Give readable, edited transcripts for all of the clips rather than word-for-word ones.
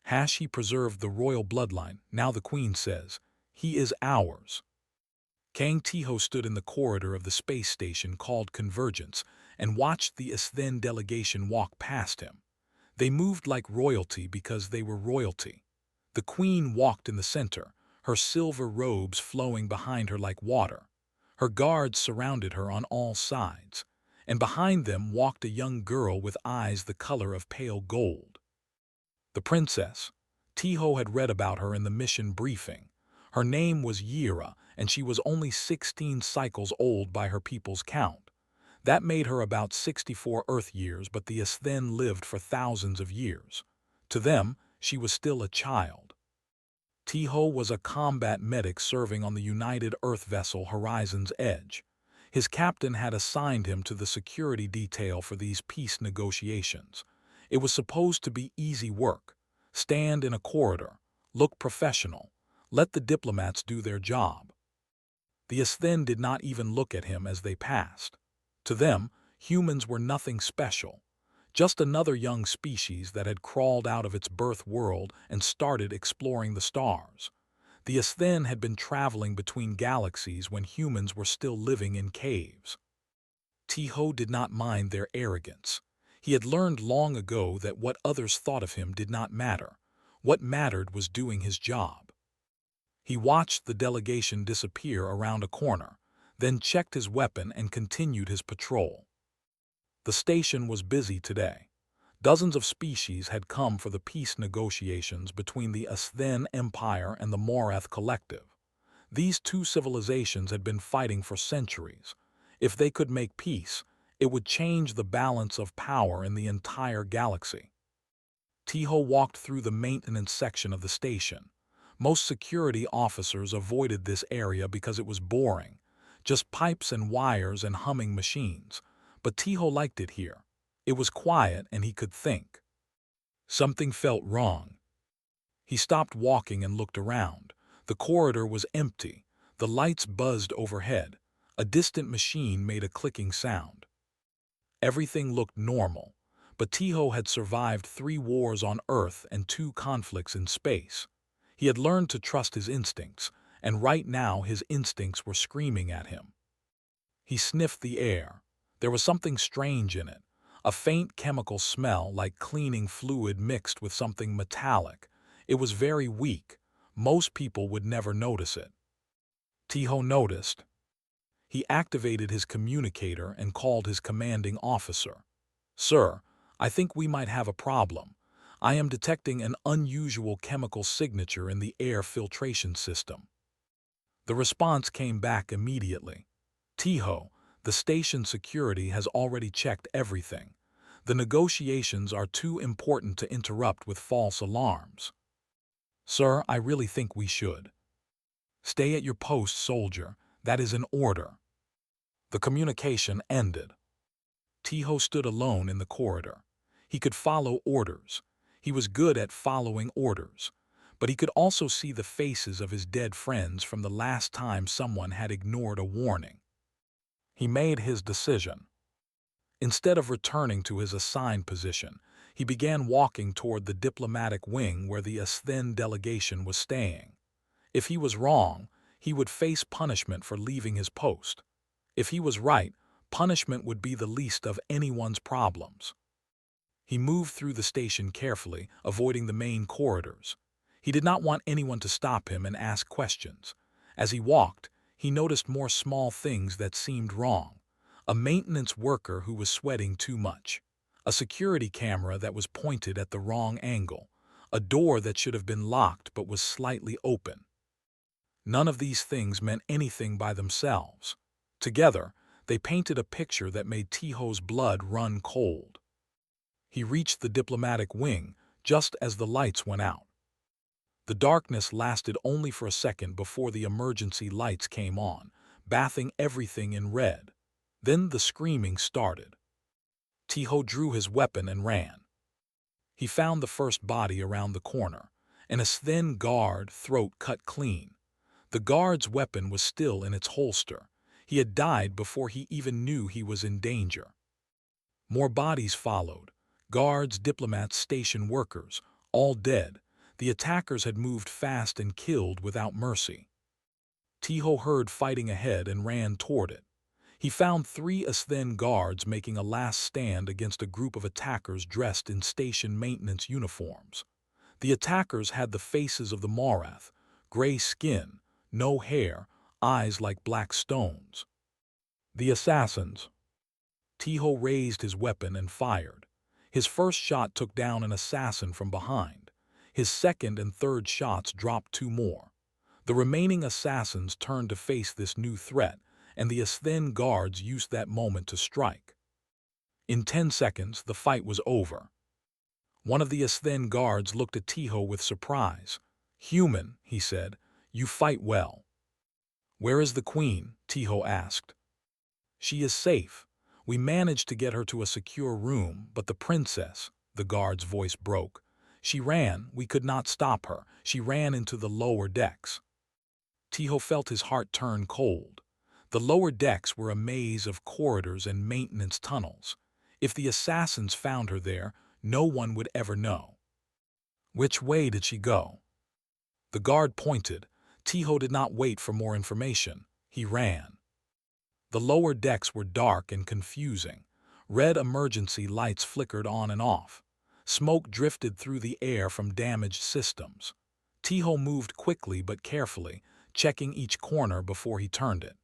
He preserved the royal bloodline. Now the queen says, he is ours. Kang Tiho stood in the corridor of the space station called Convergence and watched the Then delegation walk past him. They moved like royalty because they were royalty. The queen walked in the center, her silver robes flowing behind her like water. Her guards surrounded her on all sides, and behind them walked a young girl with eyes the color of pale gold. The princess. Tiho had read about her in the mission briefing. Her name was Yira, and she was only 16 cycles old by her people's count. That made her about 64 Earth years, but the Then lived for thousands of years. To them, she was still a child. Tiho was a combat medic serving on the United Earth vessel Horizon's Edge. His captain had assigned him to the security detail for these peace negotiations. It was supposed to be easy work. Stand in a corridor, look professional, let the diplomats do their job. The Then did not even look at him as they passed. To them, humans were nothing special, just another young species that had crawled out of its birth world and started exploring the stars. The Then had been traveling between galaxies when humans were still living in caves. Tiho did not mind their arrogance. He had learned long ago that what others thought of him did not matter. What mattered was doing his job. He watched the delegation disappear around a corner, then checked his weapon and continued his patrol. The station was busy today. Dozens of species had come for the peace negotiations between the Then Empire and the Morath Collective. These two civilizations had been fighting for centuries. If they could make peace, it would change the balance of power in the entire galaxy. Tiho walked through the maintenance section of the station. Most security officers avoided this area because it was boring, just pipes and wires and humming machines. But Tiho liked it here. It was quiet and he could think. Something felt wrong. He stopped walking and looked around. The corridor was empty. The lights buzzed overhead. A distant machine made a clicking sound. Everything looked normal, but Tiho had survived 3 wars on Earth and 2 conflicts in space. He had learned to trust his instincts, and right now his instincts were screaming at him. He sniffed the air. There was something strange in it, a faint chemical smell like cleaning fluid mixed with something metallic. It was very weak. Most people would never notice it. Tiho noticed. He activated his communicator and called his commanding officer. "Sir, I think we might have a problem. I am detecting an unusual chemical signature in the air filtration system." The response came back immediately. "Tiho, the station security has already checked everything. The negotiations are too important to interrupt with false alarms." "Sir, I really think we should." "Stay at your post, soldier. That is an order." The communication ended. Tiho stood alone in the corridor. He could follow orders. He was good at following orders. But he could also see the faces of his dead friends from the last time someone had ignored a warning. He made his decision. Instead of returning to his assigned position, he began walking toward the diplomatic wing where the Then delegation was staying. If he was wrong, he would face punishment for leaving his post. If he was right, punishment would be the least of anyone's problems. He moved through the station carefully, avoiding the main corridors. He did not want anyone to stop him and ask questions. As he walked, he noticed more small things that seemed wrong. A maintenance worker who was sweating too much. A security camera that was pointed at the wrong angle. A door that should have been locked but was slightly open. None of these things meant anything by themselves. Together, they painted a picture that made Tiho's blood run cold. He reached the diplomatic wing just as the lights went out. The darkness lasted only for a second before the emergency lights came on, bathing everything in red. Then the screaming started. Tiho drew his weapon and ran. He found the first body around the corner, and a Then guard, throat cut clean. The guard's weapon was still in its holster. He had died before he even knew he was in danger. More bodies followed. Guards, diplomats, station workers, all dead. The attackers had moved fast and killed without mercy. Tiho heard fighting ahead and ran toward it. He found 3 Asven guards making a last stand against a group of attackers dressed in station maintenance uniforms. The attackers had the faces of the Morath, gray skin, no hair, eyes like black stones. The assassins. Tiho raised his weapon and fired. His first shot took down an assassin from behind. His second and third shots dropped 2 more. The remaining assassins turned to face this new threat, and the Asven guards used that moment to strike. In 10 seconds, the fight was over. One of the Asven guards looked at Tiho with surprise. "Human," he said, "you fight well." "Where is the queen?" Tiho asked. "She is safe. We managed to get her to a secure room, but the princess," the guard's voice broke. "She ran. We could not stop her. She ran into the lower decks." Tiho felt his heart turn cold. The lower decks were a maze of corridors and maintenance tunnels. If the assassins found her there, no one would ever know. "Which way did she go?" The guard pointed. Tiho did not wait for more information. He ran. The lower decks were dark and confusing. Red emergency lights flickered on and off. Smoke drifted through the air from damaged systems. Tiho moved quickly but carefully, checking each corner before he turned it.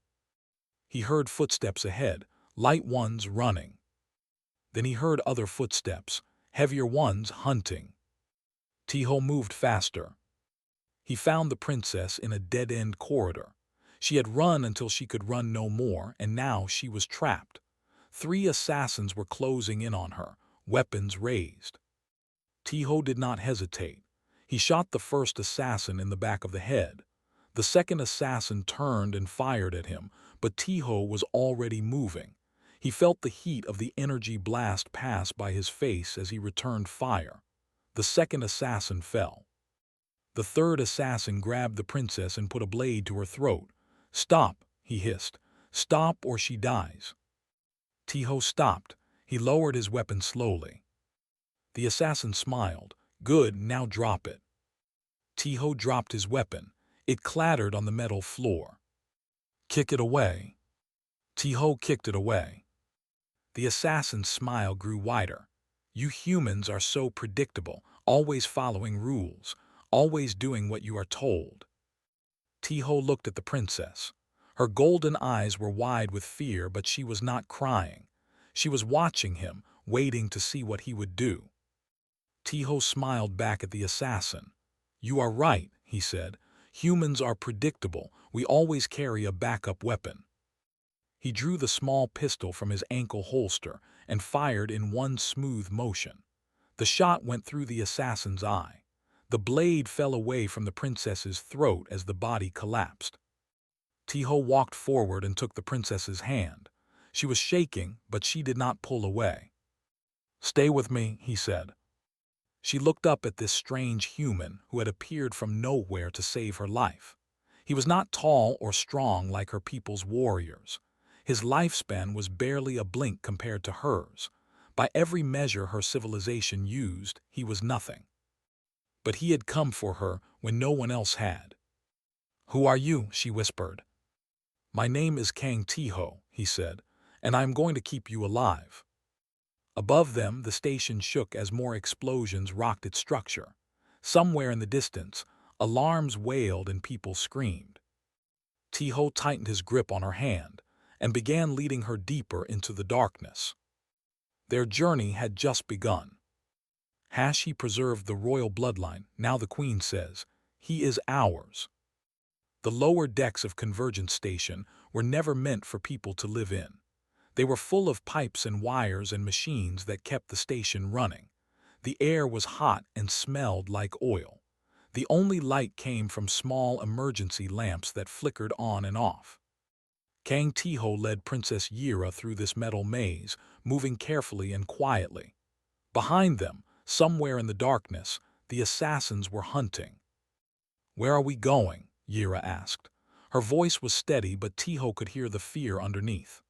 He heard footsteps ahead, light ones running. Then he heard other footsteps, heavier ones hunting. Tiho moved faster. He found the princess in a dead-end corridor. She had run until she could run no more, and now she was trapped. 3 assassins were closing in on her, weapons raised. Tiho did not hesitate. He shot the first assassin in the back of the head. The second assassin turned and fired at him, but Tiho was already moving. He felt the heat of the energy blast pass by his face as he returned fire. The second assassin fell. The third assassin grabbed the princess and put a blade to her throat. "Stop," he hissed. "Stop or she dies." Tiho stopped. He lowered his weapon slowly. The assassin smiled. "Good, now drop it." Tiho dropped his weapon. It clattered on the metal floor. "Kick it away." Tiho kicked it away. The assassin's smile grew wider. "You humans are so predictable, always following rules, always doing what you are told." Tiho looked at the princess. Her golden eyes were wide with fear, but she was not crying. She was watching him, waiting to see what he would do. Tiho smiled back at the assassin. "You are right," he said. "Humans are predictable. We always carry a backup weapon." He drew the small pistol from his ankle holster and fired in one smooth motion. The shot went through the assassin's eye. The blade fell away from the princess's throat as the body collapsed. Tiho walked forward and took the princess's hand. She was shaking, but she did not pull away. "Stay with me," he said. She looked up at this strange human who had appeared from nowhere to save her life. He was not tall or strong like her people's warriors. His lifespan was barely a blink compared to hers. By every measure her civilization used, he was nothing. But he had come for her when no one else had. "Who are you?" she whispered. "My name is Kang Tiho," he said, "and I am going to keep you alive." Above them, the station shook as more explosions rocked its structure. Somewhere in the distance, alarms wailed and people screamed. Tiho tightened his grip on her hand and began leading her deeper into the darkness. Their journey had just begun. He preserved the royal bloodline, now the queen says. He is ours. The lower decks of Convergence Station were never meant for people to live in. They were full of pipes and wires and machines that kept the station running. The air was hot and smelled like oil. The only light came from small emergency lamps that flickered on and off. Kang Tiho led Princess Yira through this metal maze, moving carefully and quietly. Behind them, somewhere in the darkness, the assassins were hunting. "Where are we going?" Yira asked. Her voice was steady, but Tiho could hear the fear underneath.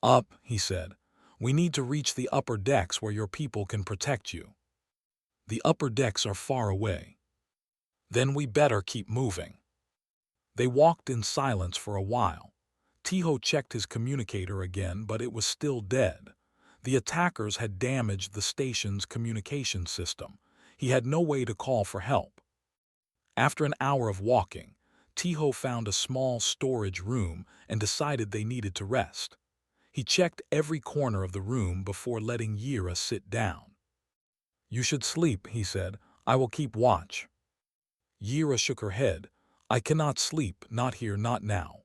"Up," he said. "We need to reach the upper decks where your people can protect you." "The upper decks are far away." Then we better keep moving. They walked in silence for a while. Tiho checked his communicator again, but it was still dead. The attackers had damaged the station's communication system. He had no way to call for help. After an hour of walking, Tiho found a small storage room and decided they needed to rest. He checked every corner of the room before letting Yira sit down. "You should sleep," he said. "I will keep watch." Yira shook her head. "I cannot sleep, not here, not now."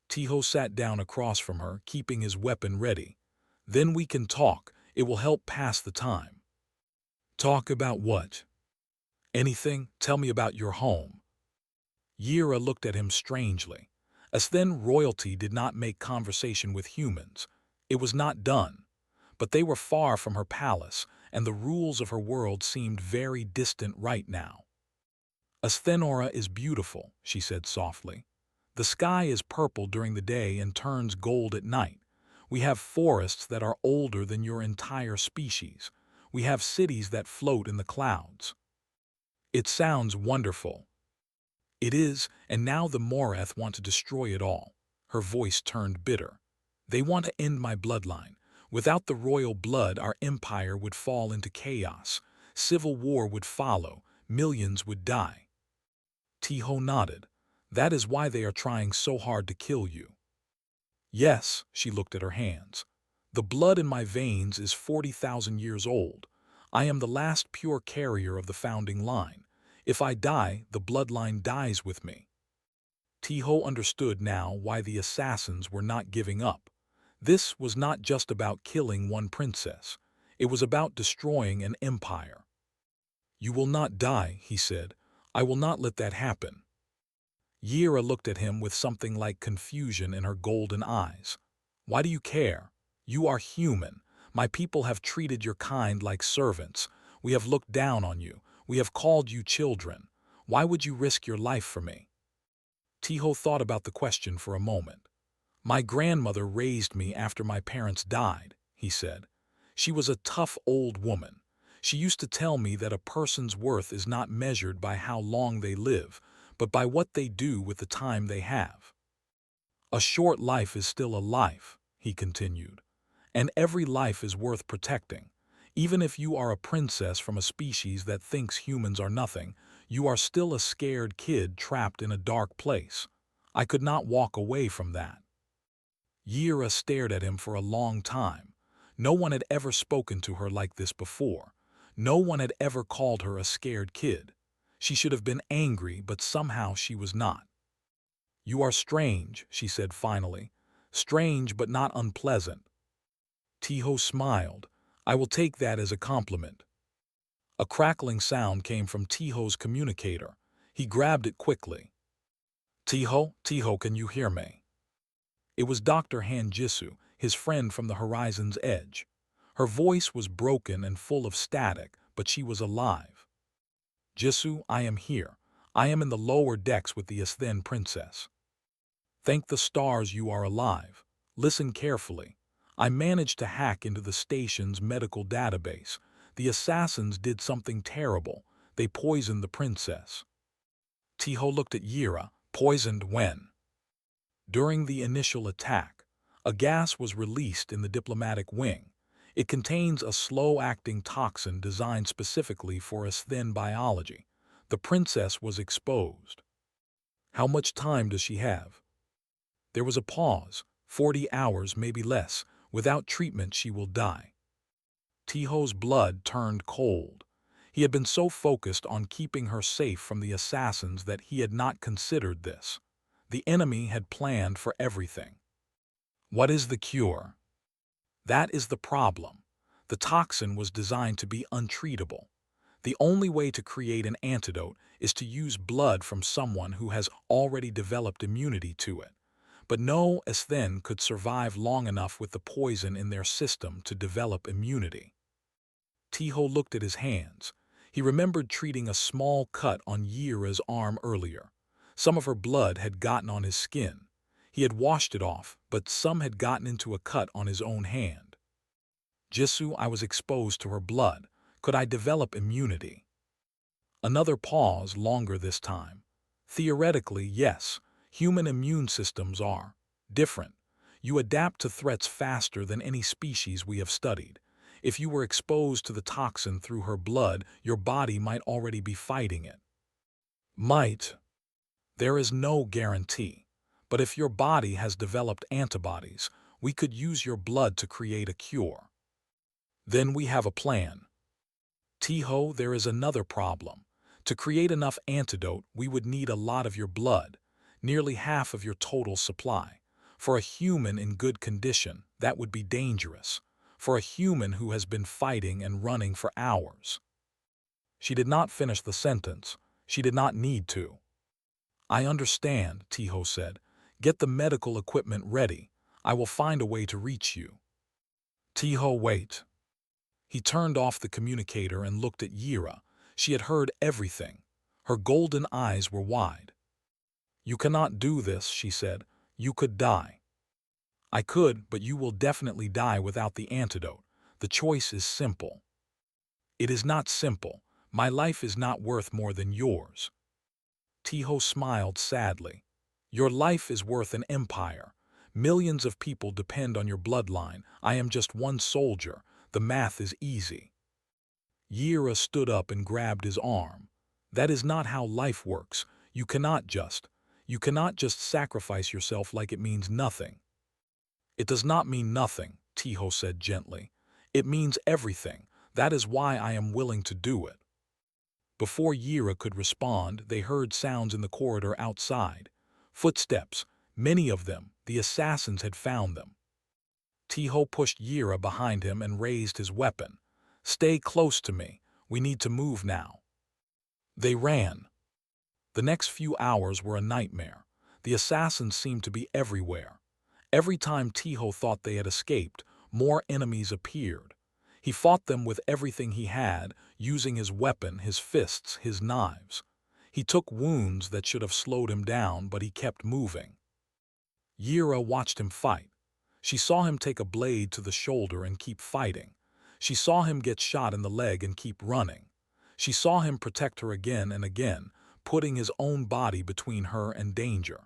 Tiho sat down across from her, keeping his weapon ready. "Then we can talk. It will help pass the time." "Talk about what?" "Anything. Tell me about your home." Yira looked at him strangely. As then royalty did not make conversation with humans. It was not done. But they were far from her palace, and the rules of her world seemed very distant right now. "Asthenora is beautiful," she said softly. "The sky is purple during the day and turns gold at night. We have forests that are older than your entire species. We have cities that float in the clouds." "It sounds wonderful." "It is, and now the Moreth want to destroy it all." Her voice turned bitter. "They want to end my bloodline. Without the royal blood, our empire would fall into chaos. Civil war would follow. Millions would die." Tiho nodded. "That is why they are trying so hard to kill you." "Yes," she looked at her hands. "The blood in my veins is 40,000 years old. I am the last pure carrier of the founding line. If I die, the bloodline dies with me." Tiho understood now why the assassins were not giving up. This was not just about killing one princess. It was about destroying an empire. "You will not die," he said. "I will not let that happen." Yira looked at him with something like confusion in her golden eyes. "Why do you care? You are human. My people have treated your kind like servants. We have looked down on you. We have called you children. Why would you risk your life for me?" Tiho thought about the question for a moment. "My grandmother raised me after my parents died," he said. "She was a tough old woman. She used to tell me that a person's worth is not measured by how long they live, but by what they do with the time they have. A short life is still a life," he continued, "and every life is worth protecting. Even if you are a princess from a species that thinks humans are nothing, you are still a scared kid trapped in a dark place. I could not walk away from that." Yira stared at him for a long time. No one had ever spoken to her like this before. No one had ever called her a scared kid. She should have been angry, but somehow she was not. "You are strange," she said finally. "Strange but not unpleasant." Tiho smiled. "I will take that as a compliment." A crackling sound came from Tiho's communicator. He grabbed it quickly. Tiho, can you hear me?" It was Dr. Hanjitsu, his friend from the horizon's edge. Her voice was broken and full of static, but she was alive. "Jisoo, I am here. I am in the lower decks with the Asthen princess. Thank the stars you are alive. Listen carefully. I managed to hack into the station's medical database. The assassins did something terrible. They poisoned the princess." Tiho looked at Yira. "Poisoned when?" "During the initial attack. A gas was released in the diplomatic wing. It contains a slow-acting toxin designed specifically for Asthen biology. The princess was exposed." "How much time does she have?" There was a pause. 40 hours, maybe less. Without treatment, she will die." Tiho's blood turned cold. He had been so focused on keeping her safe from the assassins that he had not considered this. The enemy had planned for everything. "What is the cure?" "That is the problem. The toxin was designed to be untreatable. The only way to create an antidote is to use blood from someone who has already developed immunity to it. But no Asthen could survive long enough with the poison in their system to develop immunity." Tiho looked at his hands. He remembered treating a small cut on Yira's arm earlier. Some of her blood had gotten on his skin. He had washed it off, but some had gotten into a cut on his own hand. "Jisoo, I was exposed to her blood. Could I develop immunity?" Another pause, longer this time. Theoretically, yes, human immune systems are different. You adapt to threats faster than any species we have studied. If you were exposed to the toxin through her blood, your body might already be fighting it. Might. There is no guarantee. But if your body has developed antibodies, we could use your blood to create a cure. Then we have a plan. Tiho, there is another problem. To create enough antidote, we would need a lot of your blood, nearly half of your total supply. For a human in good condition, that would be dangerous. For a human who has been fighting and running for hours. She did not finish the sentence. She did not need to. I understand, Tiho said. Get the medical equipment ready. I will find a way to reach you. Tiho, wait. He turned off the communicator and looked at Yira. She had heard everything. Her golden eyes were wide. You cannot do this, she said. You could die. I could, but you will definitely die without the antidote. The choice is simple. It is not simple. My life is not worth more than yours. Tiho smiled sadly. Your life is worth an empire. Millions of people depend on your bloodline. I am just one soldier. The math is easy. Yira stood up and grabbed his arm. That is not how life works. You cannot just sacrifice yourself like it means nothing. It does not mean nothing, Tiho said gently. It means everything. That is why I am willing to do it. Before Yira could respond, they heard sounds in the corridor outside. Footsteps, many of them. The assassins had found them. Tiho pushed Yira behind him and raised his weapon. Stay close to me. We need to move now. They ran. The next few hours were a nightmare. The assassins seemed to be everywhere. Every time Tiho thought they had escaped, more enemies appeared. He fought them with everything he had, using his weapon, his fists, his knives. He took wounds that should have slowed him down, but he kept moving. Yira watched him fight. She saw him take a blade to the shoulder and keep fighting. She saw him get shot in the leg and keep running. She saw him protect her again and again, putting his own body between her and danger.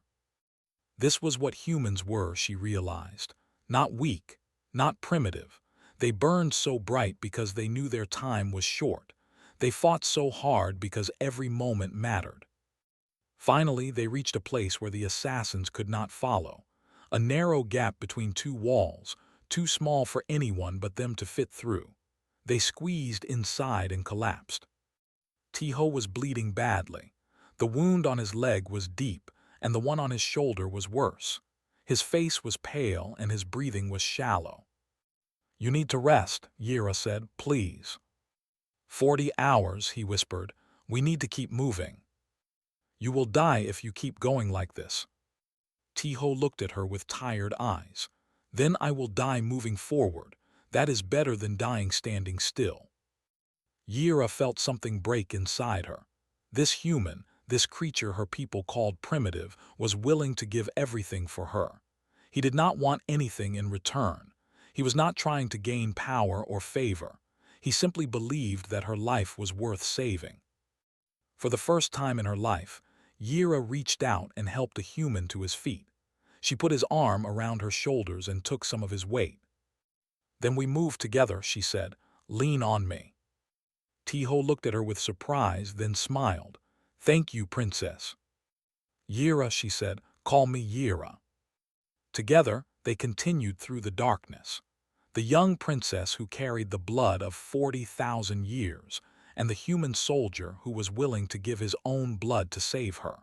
This was what humans were, she realized. Not weak, not primitive. They burned so bright because they knew their time was short. They fought so hard because every moment mattered. Finally, they reached a place where the assassins could not follow. A narrow gap between two walls, too small for anyone but them to fit through. They squeezed inside and collapsed. Tiho was bleeding badly. The wound on his leg was deep, and the one on his shoulder was worse. His face was pale and his breathing was shallow. You need to rest, Yira said, please. 40 hours, he whispered. We need to keep moving. You will die if you keep going like this. Tiho looked at her with tired eyes. Then I will die moving forward. That is better than dying standing still. Yira felt something break inside her. This human, this creature her people called primitive, was willing to give everything for her. He did not want anything in return. He was not trying to gain power or favor. He simply believed that her life was worth saving. For the first time in her life, Yira reached out and helped a human to his feet. She put his arm around her shoulders and took some of his weight. Then we move together, she said. Lean on me. Tiho looked at her with surprise, then smiled. Thank you, princess. Yira, she said. Call me Yira. Together, they continued through the darkness. The young princess who carried the blood of 40,000 years, and the human soldier who was willing to give his own blood to save her.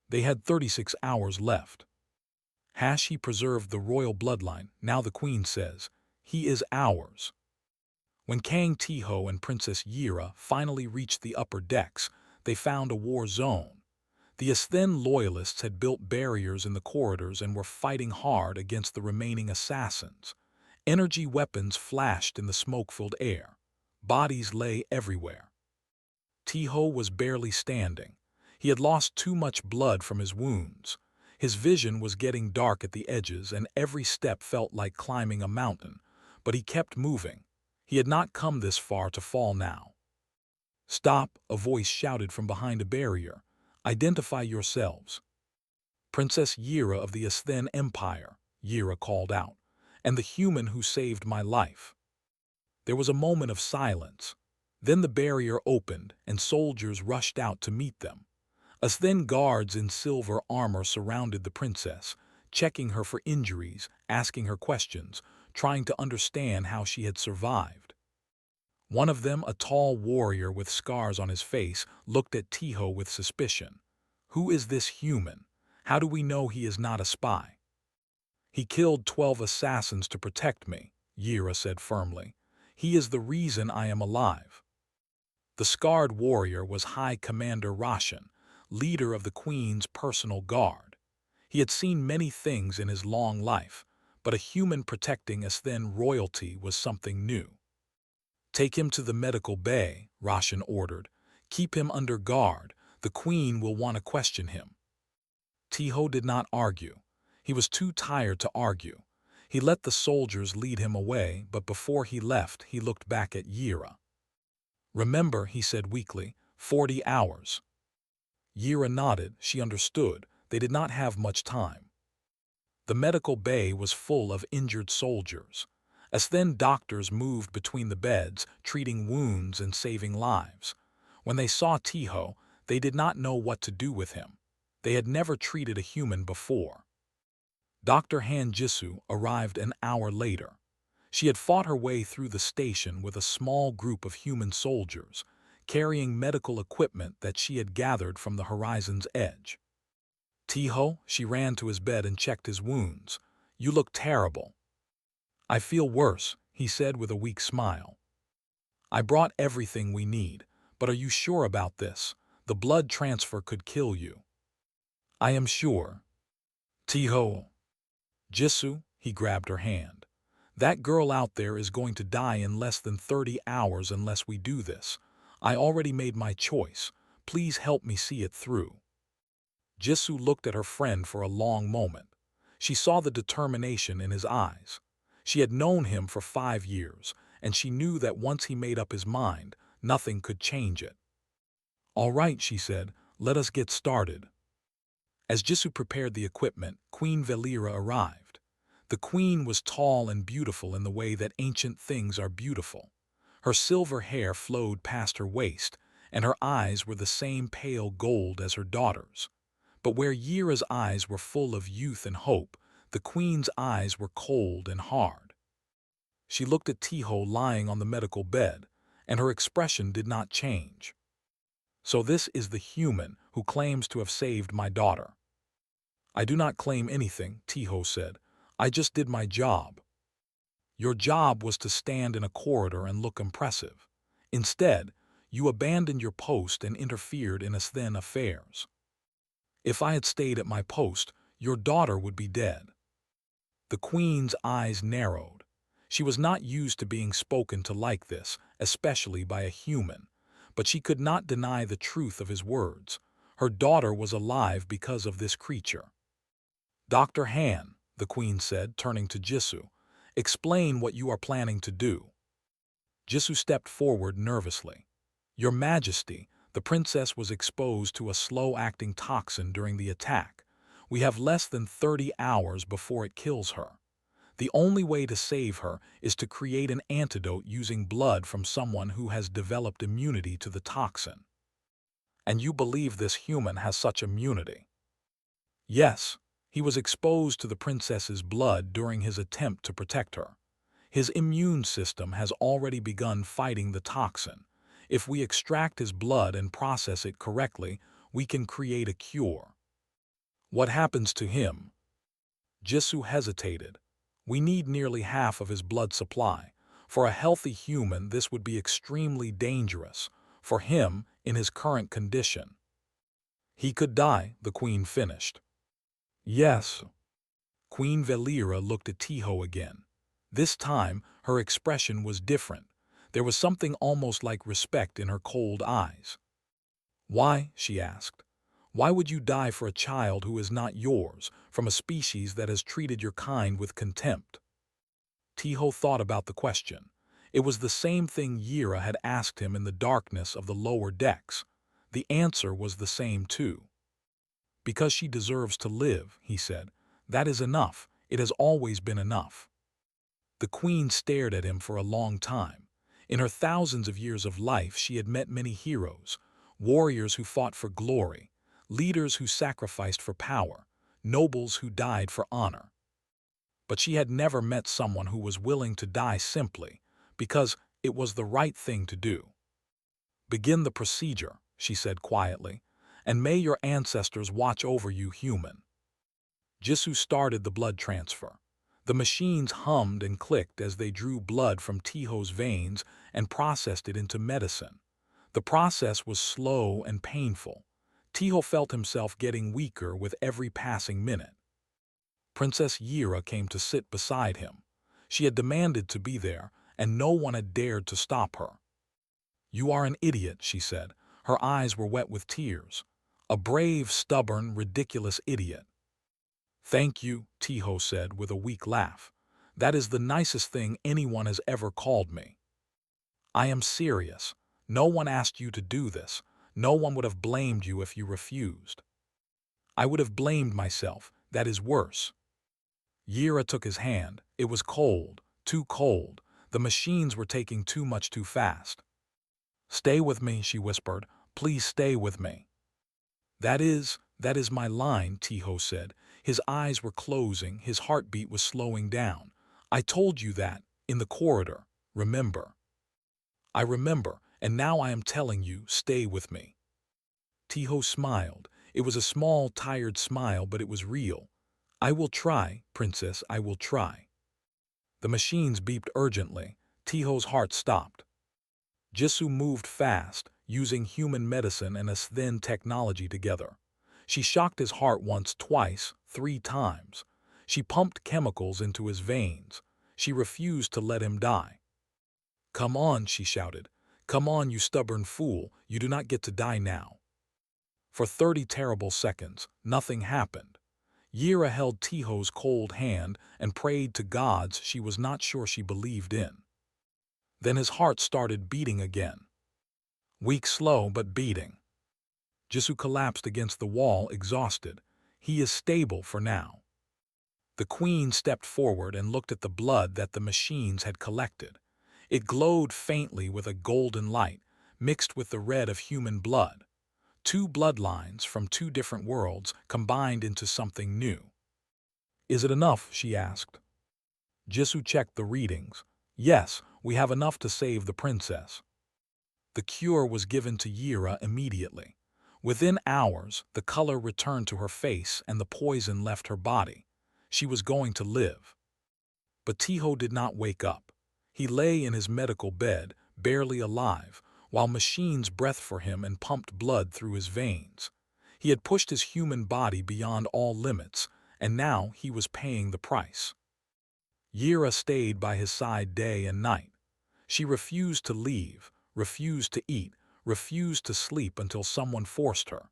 They had 36 hours left. He preserved the royal bloodline, now the queen says. He is ours. When Kang Tiho and Princess Yira finally reached the upper decks, they found a war zone. The Asthен loyalists had built barriers in the corridors and were fighting hard against the remaining assassins. Energy weapons flashed in the smoke-filled air. Bodies lay everywhere. Tiho was barely standing. He had lost too much blood from his wounds. His vision was getting dark at the edges, and every step felt like climbing a mountain. But he kept moving. He had not come this far to fall now. "Stop," a voice shouted from behind a barrier. "Identify yourselves." "Princess Yira of the Asthen Empire," Yira called out, "and the human who saved my life." There was a moment of silence. Then the barrier opened, and soldiers rushed out to meet them. Asthen guards in silver armor surrounded the princess, checking her for injuries, asking her questions, trying to understand how she had survived. One of them, a tall warrior with scars on his face, looked at Tiho with suspicion. "Who is this human? How do we know he is not a spy?" "He killed 12 assassins to protect me," Yira said firmly. "He is the reason I am alive." The scarred warrior was High Commander Roshan, leader of the Queen's personal guard. He had seen many things in his long life, but a human protecting Asthen royalty was something new. "Take him to the medical bay," Roshan ordered. "Keep him under guard. The Queen will want to question him." Tiho did not argue. He was too tired to argue. He let the soldiers lead him away, but before he left, he looked back at Yira. "Remember," he said weakly, 40 hours. Yira nodded. She understood. They did not have much time. The medical bay was full of injured soldiers. As then doctors moved between the beds, treating wounds and saving lives. When they saw Tiho, they did not know what to do with him. They had never treated a human before. Dr. Han Jisoo arrived an hour later. She had fought her way through the station with a small group of human soldiers, carrying medical equipment that she had gathered from the horizon's edge. "Tiho," she ran to his bed and checked his wounds. "You look terrible." "I feel worse," he said with a weak smile. "I brought everything we need, but are you sure about this? The blood transfer could kill you." "I am sure." "Tiho." "Jisoo," he grabbed her hand. "That girl out there is going to die in less than 30 hours unless we do this. I already made my choice. Please help me see it through." Jisoo looked at her friend for a long moment. She saw the determination in his eyes. She had known him for 5 years, and she knew that once he made up his mind, nothing could change it. "All right," she said, "let us get started." As Jisoo prepared the equipment, Queen Velira arrived. The queen was tall and beautiful in the way that ancient things are beautiful. Her silver hair flowed past her waist, and her eyes were the same pale gold as her daughter's. But where Yira's eyes were full of youth and hope, the queen's eyes were cold and hard. She looked at Tiho lying on the medical bed, and her expression did not change. "So this is the human who claims to have saved my daughter." "I do not claim anything," Tiho said. "I just did my job." "Your job was to stand in a corridor and look impressive. Instead, you abandoned your post and interfered in Asthen affairs. If I had stayed at my post, your daughter would be dead." The queen's eyes narrowed. She was not used to being spoken to like this, especially by a human, but she could not deny the truth of his words. Her daughter was alive because of this creature. "Dr. Han," the queen said, turning to Jisoo, "explain what you are planning to do." Jisoo stepped forward nervously. "Your Majesty, the princess was exposed to a slow-acting toxin during the attack. We have less than 30 hours before it kills her. The only way to save her is to create an antidote using blood from someone who has developed immunity to the toxin." "And you believe this human has such immunity?" "Yes. He was exposed to the princess's blood during his attempt to protect her. His immune system has already begun fighting the toxin. If we extract his blood and process it correctly, we can create a cure." "What happens to him?" Jisoo hesitated. "We need nearly half of his blood supply. For a healthy human, this would be extremely dangerous. For him, in his current condition." "He could die," the queen finished. "Yes." Queen Velira looked at Tiho again. This time, her expression was different. There was something almost like respect in her cold eyes. "Why?" she asked. "Why would you die for a child who is not yours, from a species that has treated your kind with contempt?" Tiho thought about the question. It was the same thing Yira had asked him in the darkness of the lower decks. The answer was the same too. Because she deserves to live, he said. That is enough. It has always been enough. The queen stared at him for a long time. In her thousands of years of life, she had met many heroes, warriors who fought for glory, leaders who sacrificed for power, nobles who died for honor. But she had never met someone who was willing to die simply, because it was the right thing to do. Begin the procedure, she said quietly, and may your ancestors watch over you, human. Jisoo started the blood transfer. The machines hummed and clicked as they drew blood from Tiho's veins and processed it into medicine. The process was slow and painful. Tiho felt himself getting weaker with every passing minute. Princess Yira came to sit beside him. She had demanded to be there, and no one had dared to stop her. "You are an idiot," she said. Her eyes were wet with tears. "A brave, stubborn, ridiculous idiot." "Thank you," Tiho said with a weak laugh. "That is the nicest thing anyone has ever called me." "I am serious. No one asked you to do this. No one would have blamed you if you refused." "I would have blamed myself. That is worse." Yira took his hand. It was cold, too cold. The machines were taking too much too fast. "Stay with me," she whispered. "Please stay with me." That is my line," Tiho said. His eyes were closing, his heartbeat was slowing down. "I told you that, in the corridor, remember?" "I remember, and now I am telling you, stay with me." Tiho smiled. It was a small, tired smile, but it was real. "I will try, Princess, I will try." The machines beeped urgently. Tiho's heart stopped. Jisoo moved fast, using human medicine and Asthен technology together. She shocked his heart once, twice, 3 times. She pumped chemicals into his veins. She refused to let him die. "Come on," she shouted. "Come on, you stubborn fool. You do not get to die now." For 30 terrible seconds, nothing happened. Yira held Tiho's cold hand and prayed to gods she was not sure she believed in. Then his heart started beating again. Weak, slow, but beating. Jisoo collapsed against the wall, exhausted. He is stable for now. The queen stepped forward and looked at the blood that the machines had collected. It glowed faintly with a golden light, mixed with the red of human blood. 2 bloodlines from 2 different worlds combined into something new. "Is it enough?" she asked. Jisoo checked the readings. "Yes, we have enough to save the princess." The cure was given to Yira immediately. Within hours, the color returned to her face and the poison left her body. She was going to live. But Tiho did not wake up. He lay in his medical bed, barely alive, while machines breathed for him and pumped blood through his veins. He had pushed his human body beyond all limits, and now he was paying the price. Yira stayed by his side day and night. She refused to leave, refused to eat, refused to sleep until someone forced her.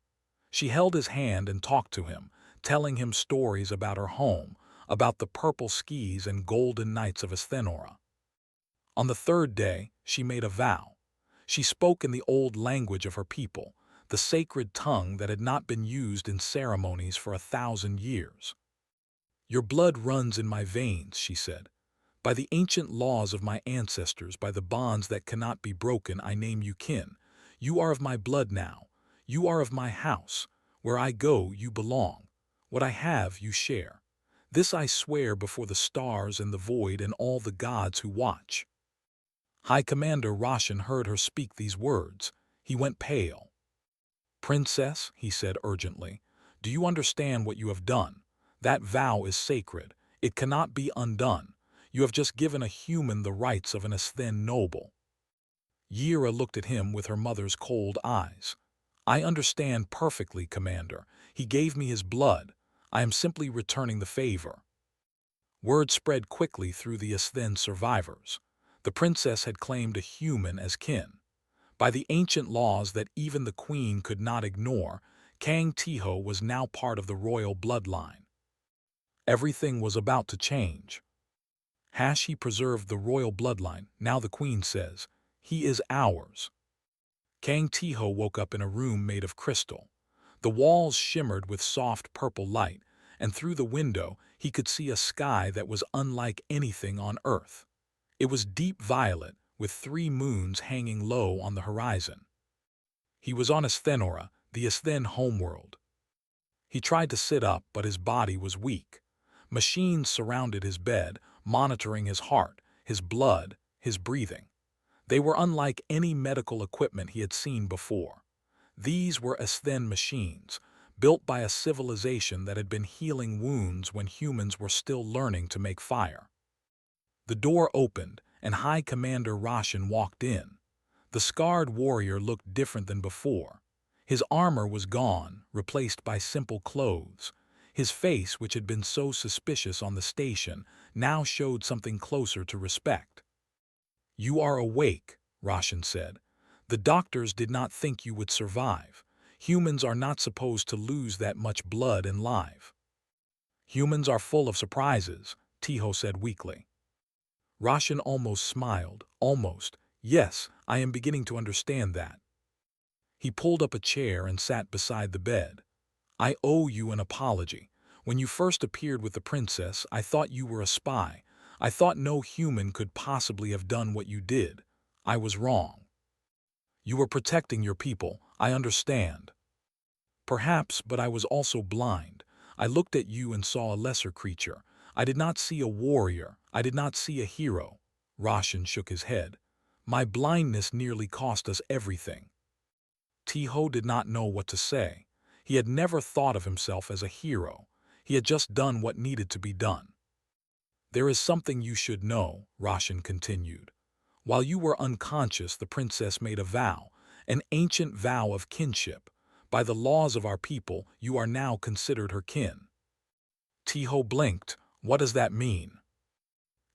She held his hand and talked to him, telling him stories about her home, about the purple skis and golden nights of Asthenora. On the 3rd day, she made a vow. She spoke in the old language of her people, the sacred tongue that had not been used in ceremonies for 1,000 years. "Your blood runs in my veins," she said. "By the ancient laws of my ancestors, by the bonds that cannot be broken, I name you kin. You are of my blood now. You are of my house. Where I go, you belong. What I have, you share. This I swear before the stars and the void and all the gods who watch." High Commander Roshan heard her speak these words. He went pale. "Princess," he said urgently, "do you understand what you have done? That vow is sacred. It cannot be undone. You have just given a human the rights of an Asthен noble." Yira looked at him with her mother's cold eyes. "I understand perfectly, Commander. He gave me his blood. I am simply returning the favor." Word spread quickly through the Asthен survivors. The princess had claimed a human as kin. By the ancient laws that even the queen could not ignore, Kang Tiho was now part of the royal bloodline. Everything was about to change. He preserved the royal bloodline, now the queen says, he is ours. Kang Tiho woke up in a room made of crystal. The walls shimmered with soft purple light, and through the window he could see a sky that was unlike anything on Earth. It was deep violet, with 3 moons hanging low on the horizon. He was on Asthenora, the Asthen homeworld. He tried to sit up, but his body was weak. Machines surrounded his bed, monitoring his heart, his blood, his breathing. They were unlike any medical equipment he had seen before. These were Asthen machines, built by a civilization that had been healing wounds when humans were still learning to make fire. The door opened, and High Commander Roshan walked in. The scarred warrior looked different than before. His armor was gone, replaced by simple clothes. His face, which had been so suspicious on the station, now showed something closer to respect. "You are awake," Roshan said. "The doctors did not think you would survive. Humans are not supposed to lose that much blood and life." "Humans are full of surprises," Tiho said weakly. Roshan almost smiled. "Almost. Yes, I am beginning to understand that." He pulled up a chair and sat beside the bed. "I owe you an apology. When you first appeared with the princess, I thought you were a spy. I thought no human could possibly have done what you did. I was wrong. You were protecting your people, I understand. Perhaps, but I was also blind. I looked at you and saw a lesser creature. I did not see a warrior. I did not see a hero." Roshan shook his head. "My blindness nearly cost us everything." Tiho did not know what to say. He had never thought of himself as a hero. He had just done what needed to be done. "There is something you should know," Roshan continued. "While you were unconscious, the princess made a vow, an ancient vow of kinship. By the laws of our people, you are now considered her kin." Tiho blinked. "What does that mean?"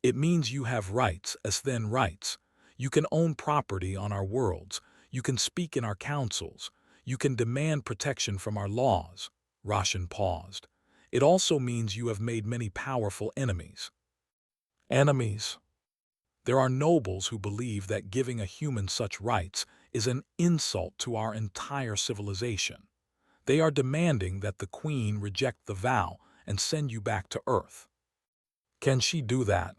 "It means you have rights, as then rights. You can own property on our worlds. You can speak in our councils. You can demand protection from our laws." Roshan paused. "It also means you have made many powerful enemies." "Enemies?" "There are nobles who believe that giving a human such rights is an insult to our entire civilization. They are demanding that the queen reject the vow and send you back to Earth." "Can she do that?"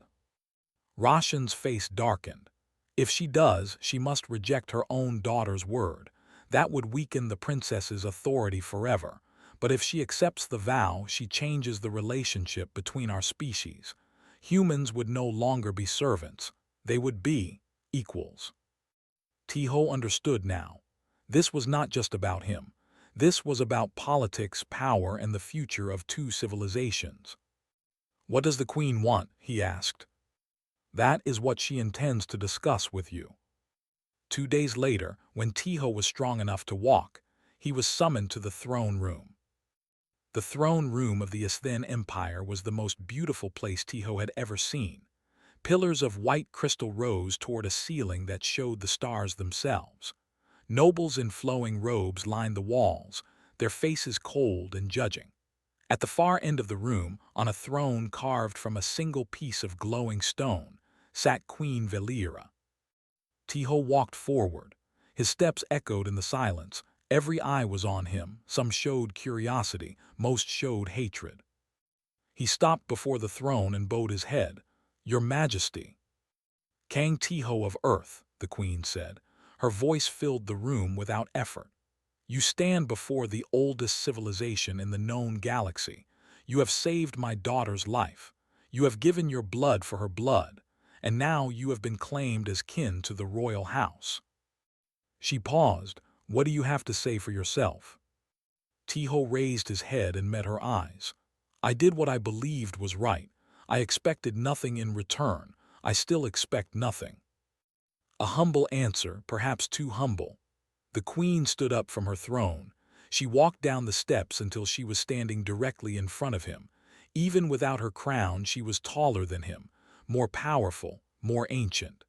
Roshan's face darkened. "If she does, she must reject her own daughter's word. That would weaken the princess's authority forever. But if she accepts the vow, she changes the relationship between our species. Humans would no longer be servants. They would be equals." Tiho understood now. This was not just about him. This was about politics, power, and the future of 2 civilizations. "What does the queen want?" he asked. "That is what she intends to discuss with you." 2 days later, when Tiho was strong enough to walk, he was summoned to the throne room. The throne room of the Asthen Empire was the most beautiful place Tiho had ever seen. Pillars of white crystal rose toward a ceiling that showed the stars themselves. Nobles in flowing robes lined the walls, their faces cold and judging. At the far end of the room, on a throne carved from a single piece of glowing stone, sat Queen Velira. Tiho walked forward. His steps echoed in the silence. Every eye was on him. Some showed curiosity, most showed hatred. He stopped before the throne and bowed his head. "Your Majesty." "Kang Tiho of Earth," the queen said. Her voice filled the room without effort. "You stand before the oldest civilization in the known galaxy. You have saved my daughter's life. You have given your blood for her blood, and now you have been claimed as kin to the royal house." She paused. "What do you have to say for yourself?" Tiho raised his head and met her eyes. "I did what I believed was right. I expected nothing in return. I still expect nothing." A humble answer, perhaps too humble. The queen stood up from her throne. She walked down the steps until she was standing directly in front of him. Even without her crown, she was taller than him, more powerful, more ancient.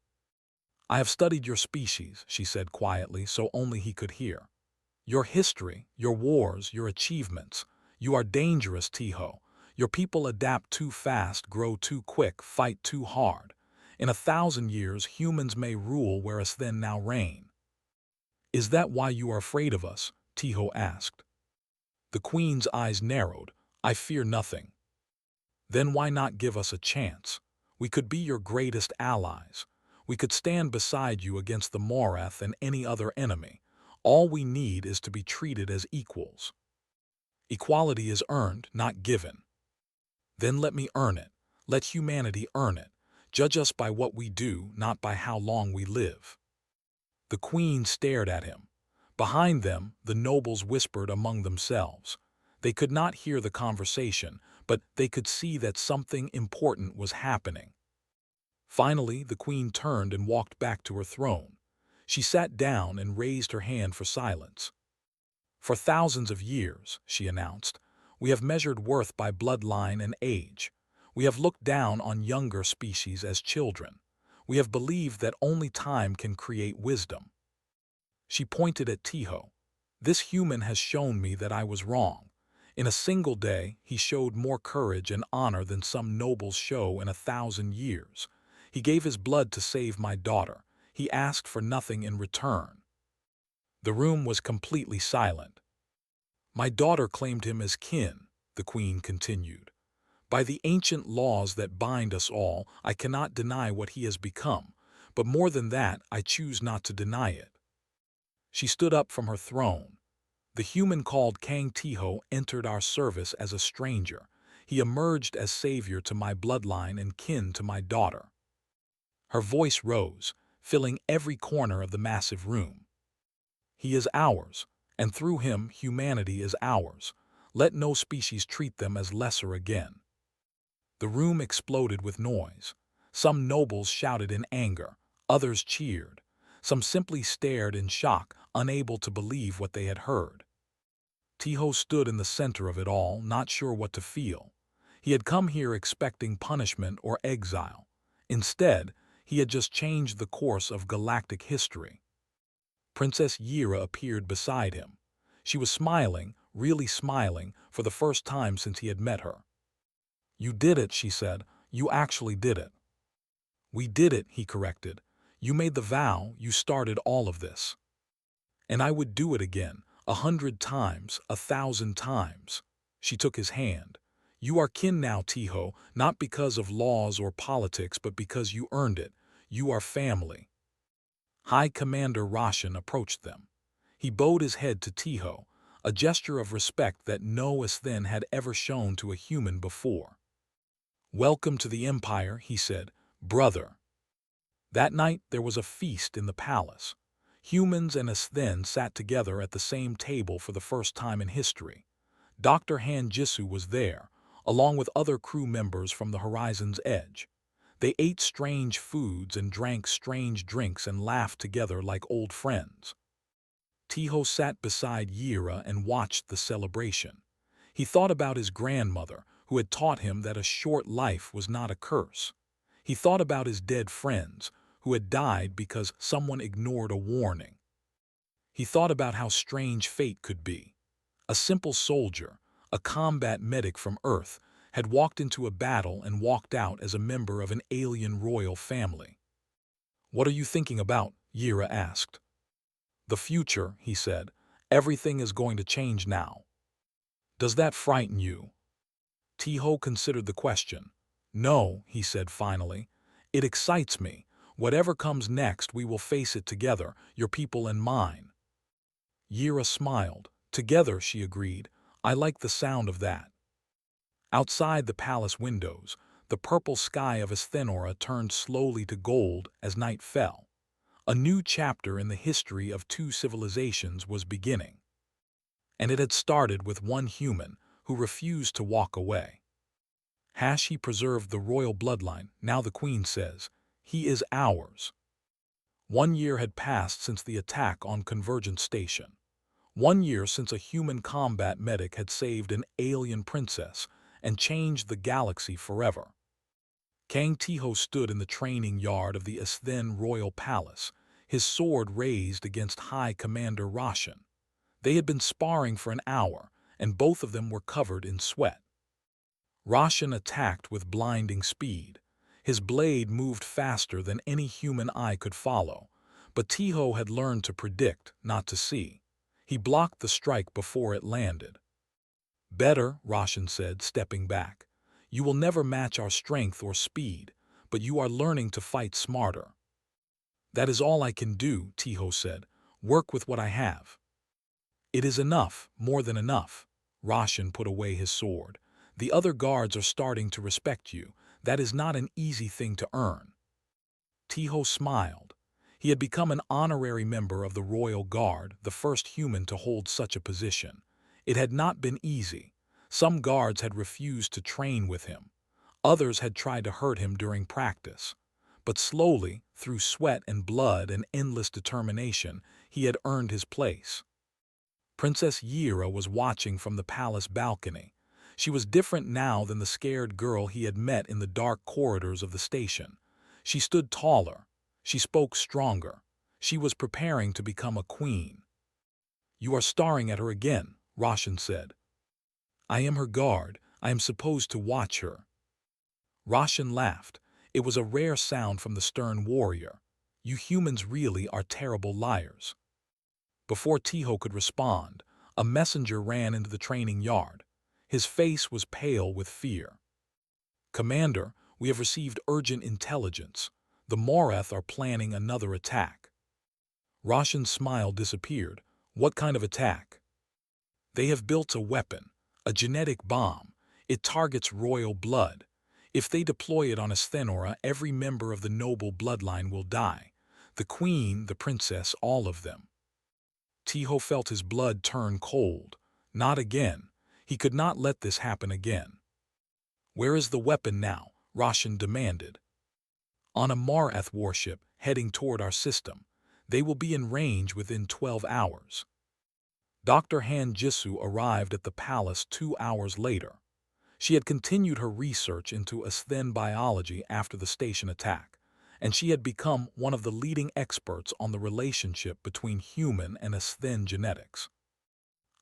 "I have studied your species," she said quietly, so only he could hear. "Your history, your wars, your achievements. You are dangerous, Tiho. Your people adapt too fast, grow too quick, fight too hard. In 1,000 years, humans may rule where us then now reign. Is that why you are afraid of us? Tiho asked. The queen's eyes narrowed. I fear nothing. Then why not give us a chance? We could be your greatest allies. We could stand beside you against the Morath and any other enemy. All we need is to be treated as equals. Equality is earned, not given. Then let me earn it. Let humanity earn it. Judge us by what we do, not by how long we live. The queen stared at him. Behind them, the nobles whispered among themselves. They could not hear the conversation, but they could see that something important was happening. Finally, the queen turned and walked back to her throne. She sat down and raised her hand for silence. For thousands of years, she announced, we have measured worth by bloodline and age. We have looked down on younger species as children. We have believed that only time can create wisdom. She pointed at Tiho. This human has shown me that I was wrong. In a single day, he showed more courage and honor than some nobles show in 1,000 years. He gave his blood to save my daughter. He asked for nothing in return. The room was completely silent. My daughter claimed him as kin, the queen continued. By the ancient laws that bind us all, I cannot deny what he has become, but more than that, I choose not to deny it. She stood up from her throne. The human called Kang Tiho entered our service as a stranger. He emerged as savior to my bloodline and kin to my daughter. Her voice rose, filling every corner of the massive room. He is ours, and through him humanity is ours. Let no species treat them as lesser again. The room exploded with noise. Some nobles shouted in anger, others cheered. Some simply stared in shock, unable to believe what they had heard. Tiho stood in the center of it all, not sure what to feel. He had come here expecting punishment or exile. Instead, he had just changed the course of galactic history. Princess Yira appeared beside him. She was smiling, really smiling, for the first time since he had met her. You did it, she said. You actually did it. We did it, he corrected. You made the vow, you started all of this. And I would do it again, 100 times, 1,000 times. She took his hand. You are kin now, Tiho, not because of laws or politics, but because you earned it. You are family. High Commander Roshan approached them. He bowed his head to Tiho, a gesture of respect that no Asthен had ever shown to a human before. Welcome to the Empire, he said, brother. That night there was a feast in the palace. Humans and Asthens sat together at the same table for the first time in history. Dr. Han Jisoo was there, along with other crew members from the horizon's edge. They ate strange foods and drank strange drinks and laughed together like old friends. Tiho sat beside Yira and watched the celebration. He thought about his grandmother, who had taught him that a short life was not a curse. He thought about his dead friends, who had died because someone ignored a warning. He thought about how strange fate could be. A simple soldier, a combat medic from Earth, had walked into a battle and walked out as a member of an alien royal family. What are you thinking about? Yira asked. The future, he said. Everything is going to change now. Does that frighten you? Tiho considered the question. No, he said finally. It excites me. Whatever comes next, we will face it together, your people and mine. Yira smiled. Together, she agreed. I like the sound of that. Outside the palace windows, the purple sky of Asthenora turned slowly to gold as night fell. A new chapter in the history of two civilizations was beginning. And it had started with one human who refused to walk away. He preserved the royal bloodline, now the queen says. He is ours. 1 year had passed since the attack on Convergence Station. 1 year since a human combat medic had saved an alien princess and changed the galaxy forever. Kang Tiho stood in the training yard of the Asthен Royal Palace, his sword raised against High Commander Roshan. They had been sparring for an hour, and both of them were covered in sweat. Roshan attacked with blinding speed. His blade moved faster than any human eye could follow, but Tiho had learned to predict, not to see. He blocked the strike before it landed. "Better," Roshan said, stepping back. "You will never match our strength or speed, but you are learning to fight smarter." "That is all I can do," Tiho said. "Work with what I have." "It is enough, more than enough." Roshan put away his sword. "The other guards are starting to respect you. That is not an easy thing to earn." Tiho smiled. He had become an honorary member of the Royal Guard, the first human to hold such a position. It had not been easy. Some guards had refused to train with him. Others had tried to hurt him during practice. But slowly, through sweat and blood and endless determination, he had earned his place. Princess Yira was watching from the palace balcony. She was different now than the scared girl he had met in the dark corridors of the station. She stood taller. She spoke stronger. She was preparing to become a queen. "You are staring at her again," Roshan said. "I am her guard. I am supposed to watch her." Roshan laughed. It was a rare sound from the stern warrior. "You humans really are terrible liars." Before Tiho could respond, a messenger ran into the training yard. His face was pale with fear. "Commander, we have received urgent intelligence. The Morath are planning another attack." Roshan's smile disappeared. "What kind of attack?" "They have built a weapon, a genetic bomb. It targets royal blood. If they deploy it on Asthenora, every member of the noble bloodline will die. The queen, the princess, all of them." Tiho felt his blood turn cold. Not again. He could not let this happen again. "Where is the weapon now?" Roshan demanded. "On a Morath warship, heading toward our system. They will be in range within 12 hours. Dr. Han Jisoo arrived at the palace 2 hours later. She had continued her research into Asthen biology after the station attack, and she had become one of the leading experts on the relationship between human and Asthen genetics.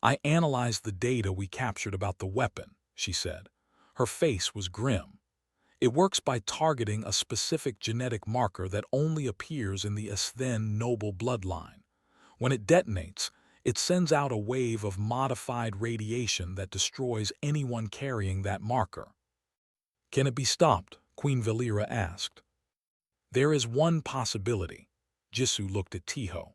"I analyzed the data we captured about the weapon," she said. Her face was grim. "It works by targeting a specific genetic marker that only appears in the Asthen noble bloodline. When it detonates, it sends out a wave of modified radiation that destroys anyone carrying that marker." "Can it be stopped?" Queen Valera asked. "There is one possibility." Jisoo looked at Tiho.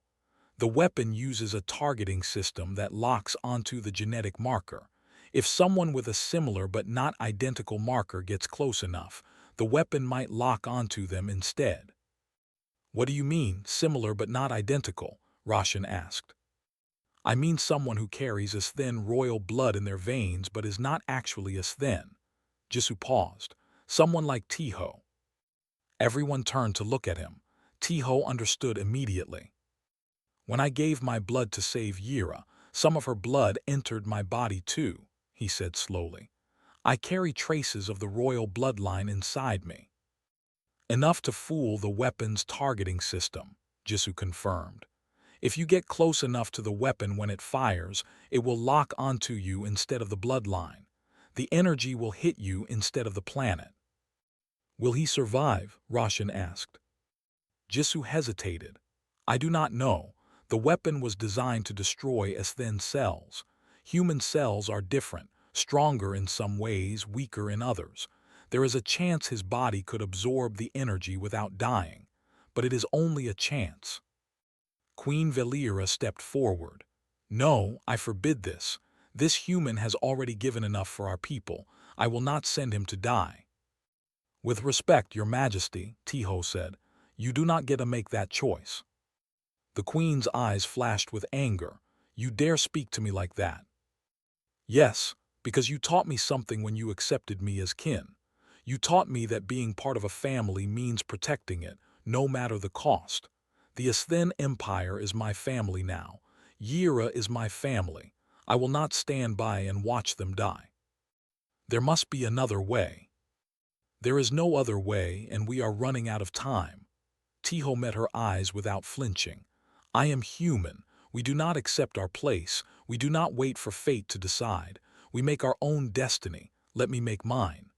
"The weapon uses a targeting system that locks onto the genetic marker. If someone with a similar but not identical marker gets close enough, the weapon might lock onto them instead." "What do you mean, similar but not identical?" Roshan asked. "I mean someone who carries Asthen royal blood in their veins but is not actually Asthen." Jisoo paused. "Someone like Tiho." Everyone turned to look at him. Tiho understood immediately. "When I gave my blood to save Yira, some of her blood entered my body too," he said slowly. "I carry traces of the royal bloodline inside me." "Enough to fool the weapon's targeting system," Jisoo confirmed. "If you get close enough to the weapon when it fires, it will lock onto you instead of the bloodline. The energy will hit you instead of the planet." "Will he survive?" Roshan asked. Jisoo hesitated. "I do not know. The weapon was designed to destroy Asthen cells. Human cells are different, stronger in some ways, weaker in others. There is a chance his body could absorb the energy without dying, but it is only a chance." Queen Valera stepped forward. "No, I forbid this. This human has already given enough for our people. I will not send him to die." "With respect, Your Majesty," Tiho said, "you do not get to make that choice." The queen's eyes flashed with anger. "You dare speak to me like that?" "Yes, because you taught me something when you accepted me as kin. You taught me that being part of a family means protecting it, no matter the cost. The Asthen Empire is my family now. Yira is my family. I will not stand by and watch them die. There must be another way." "There is no other way, and we are running out of time." Tiho met her eyes without flinching. "I am human. We do not accept our place. We do not wait for fate to decide. We make our own destiny, Let me make mine."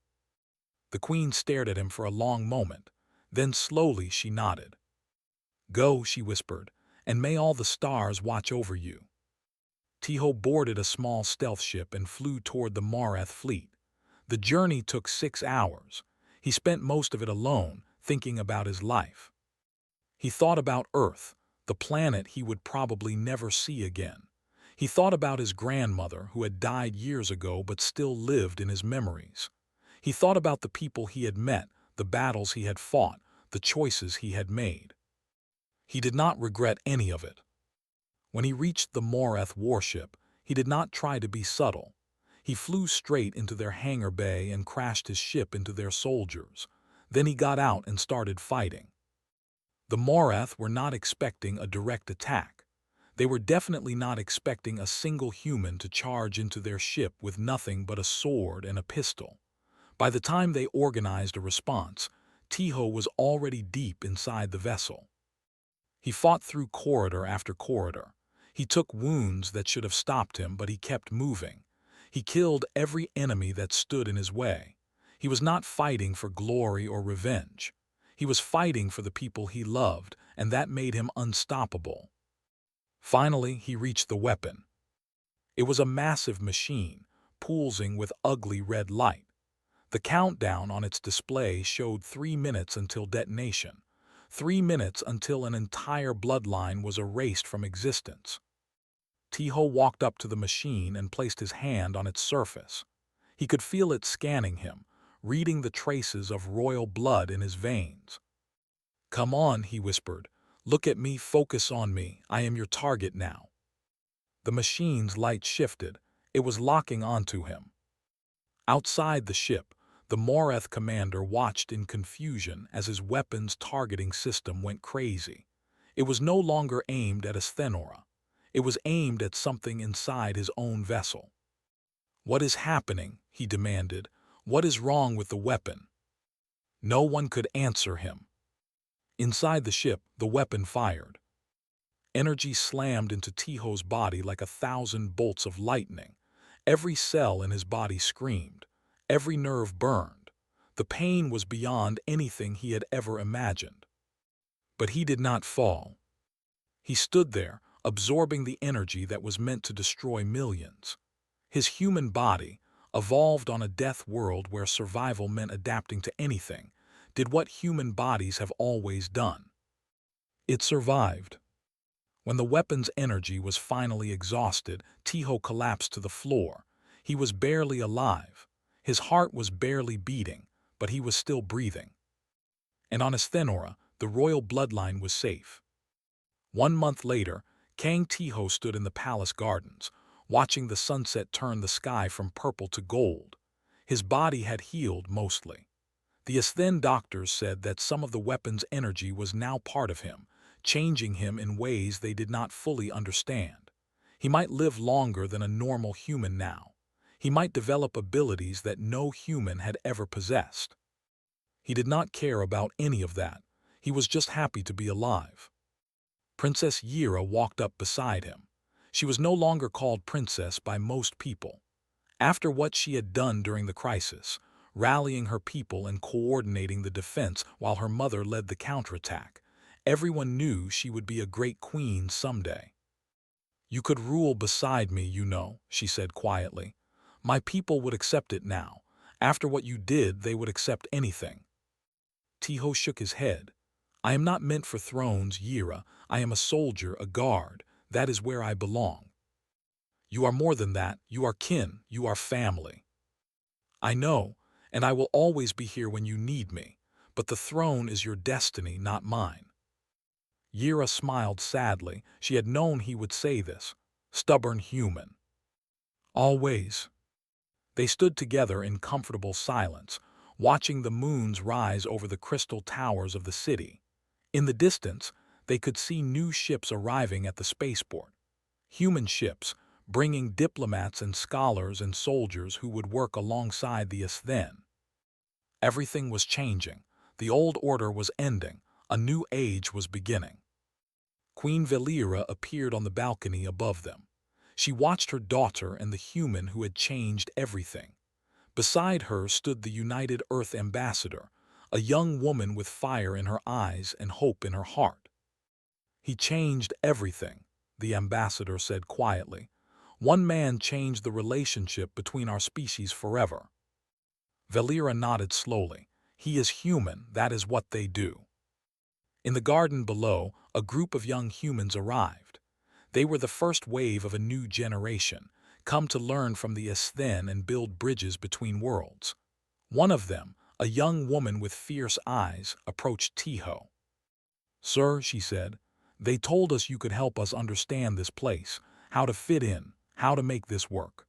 The queen stared at him for a long moment. Then slowly she nodded. "Go," she whispered, "and may all the stars watch over you." Tiho boarded a small stealth ship and flew toward the Morath fleet. The journey took 6 hours. He spent most of it alone, thinking about his life. He thought about Earth, the planet he would probably never see again. He thought about his grandmother, who had died years ago but still lived in his memories. He thought about the people he had met, the battles he had fought, the choices he had made. He did not regret any of it. When he reached the Morath warship, he did not try to be subtle. He flew straight into their hangar bay and crashed his ship into their soldiers. Then he got out and started fighting. The Morath were not expecting a direct attack. They were definitely not expecting a single human to charge into their ship with nothing but a sword and a pistol. By the time they organized a response, Tiho was already deep inside the vessel. He fought through corridor after corridor. He took wounds that should have stopped him, but he kept moving. He killed every enemy that stood in his way. He was not fighting for glory or revenge. He was fighting for the people he loved, and that made him unstoppable. Finally, he reached the weapon. It was a massive machine, pulsing with ugly red light. The countdown on its display showed 3 minutes until detonation. 3 minutes until an entire bloodline was erased from existence. Tiho walked up to the machine and placed his hand on its surface. He could feel it scanning him, reading the traces of royal blood in his veins. "Come on," he whispered. "Look at me, focus on me. I am your target now." The machine's light shifted. It was locking onto him. Outside the ship, the Morath commander watched in confusion as his weapon's targeting system went crazy. It was no longer aimed at Asthenora. It was aimed at something inside his own vessel. "What is happening?" he demanded. "What is wrong with the weapon?" No one could answer him. Inside the ship, the weapon fired. Energy slammed into Tiho's body like 1,000 bolts of lightning. Every cell in his body screamed. Every nerve burned. The pain was beyond anything he had ever imagined. But he did not fall. He stood there, absorbing the energy that was meant to destroy millions. His human body, evolved on a death world where survival meant adapting to anything, did what human bodies have always done. It survived. When the weapon's energy was finally exhausted, Tiho collapsed to the floor. He was barely alive. His heart was barely beating, but he was still breathing. And on Asthenora, the royal bloodline was safe. 1 month later, King Tiho stood in the palace gardens, watching the sunset turn the sky from purple to gold. His body had healed mostly. The Asthen doctors said that some of the weapon's energy was now part of him, changing him in ways they did not fully understand. He might live longer than a normal human now. He might develop abilities that no human had ever possessed. He did not care about any of that. He was just happy to be alive. Princess Yira walked up beside him. She was no longer called princess by most people. After what she had done during the crisis, rallying her people and coordinating the defense while her mother led the counterattack, everyone knew she would be a great queen someday. "You could rule beside me, you know," she said quietly. "My people would accept it now. After what you did, they would accept anything." Tiho shook his head. "I am not meant for thrones, Yira. I am a soldier, a guard. That is where I belong." "You are more than that. You are kin. You are family." "I know, and I will always be here when you need me. But the throne is your destiny, not mine." Yira smiled sadly. She had known he would say this. Stubborn human. "Always." They stood together in comfortable silence, watching the moons rise over the crystal towers of the city. In the distance, they could see new ships arriving at the spaceport. Human ships, bringing diplomats and scholars and soldiers who would work alongside the Asthen. Everything was changing. The old order was ending. A new age was beginning. Queen Velira appeared on the balcony above them. She watched her daughter and the human who had changed everything. Beside her stood the United Earth Ambassador, a young woman with fire in her eyes and hope in her heart. "He changed everything," the ambassador said quietly. "One man changed the relationship between our species forever." Valera nodded slowly. "He is human, that is what they do." In the garden below, a group of young humans arrived. They were the first wave of a new generation, come to learn from the Esthen and build bridges between worlds. One of them, a young woman with fierce eyes, approached Tiho. "Sir," she said, "they told us you could help us understand this place, how to fit in, how to make this work."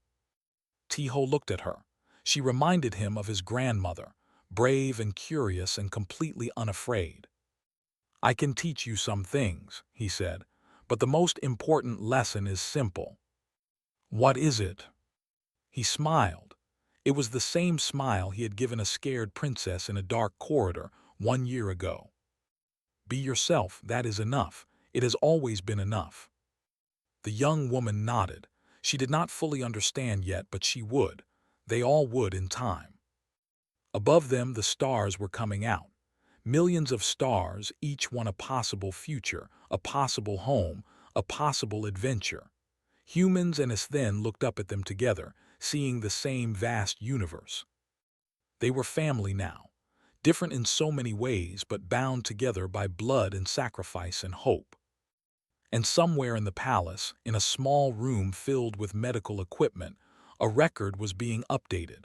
Tiho looked at her. She reminded him of his grandmother, brave and curious and completely unafraid. "I can teach you some things," he said, "but the most important lesson is simple." "What is it?" He smiled. It was the same smile he had given a scared princess in a dark corridor 1 year ago. "Be yourself, that is enough. It has always been enough." The young woman nodded. She did not fully understand yet, but she would. They all would in time. Above them the stars were coming out. Millions of stars, each one a possible future, a possible home, a possible adventure. Humans and Esthen looked up at them together, seeing the same vast universe. They were family now, different in so many ways but bound together by blood and sacrifice and hope. And somewhere in the palace, in a small room filled with medical equipment, a record was being updated.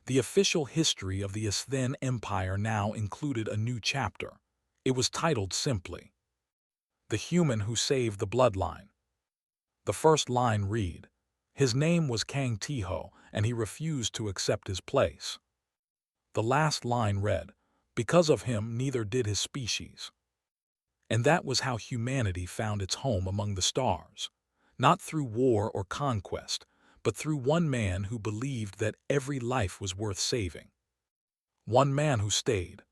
The official history of the Esthen Empire now included a new chapter. It was titled simply, "The Human Who Saved the Bloodline." The first line read, "His name was Kang Tiho, and he refused to accept his place." The last line read, "Because of him, neither did his species." And that was how humanity found its home among the stars. Not through war or conquest, but through one man who believed that every life was worth saving. One man who stayed,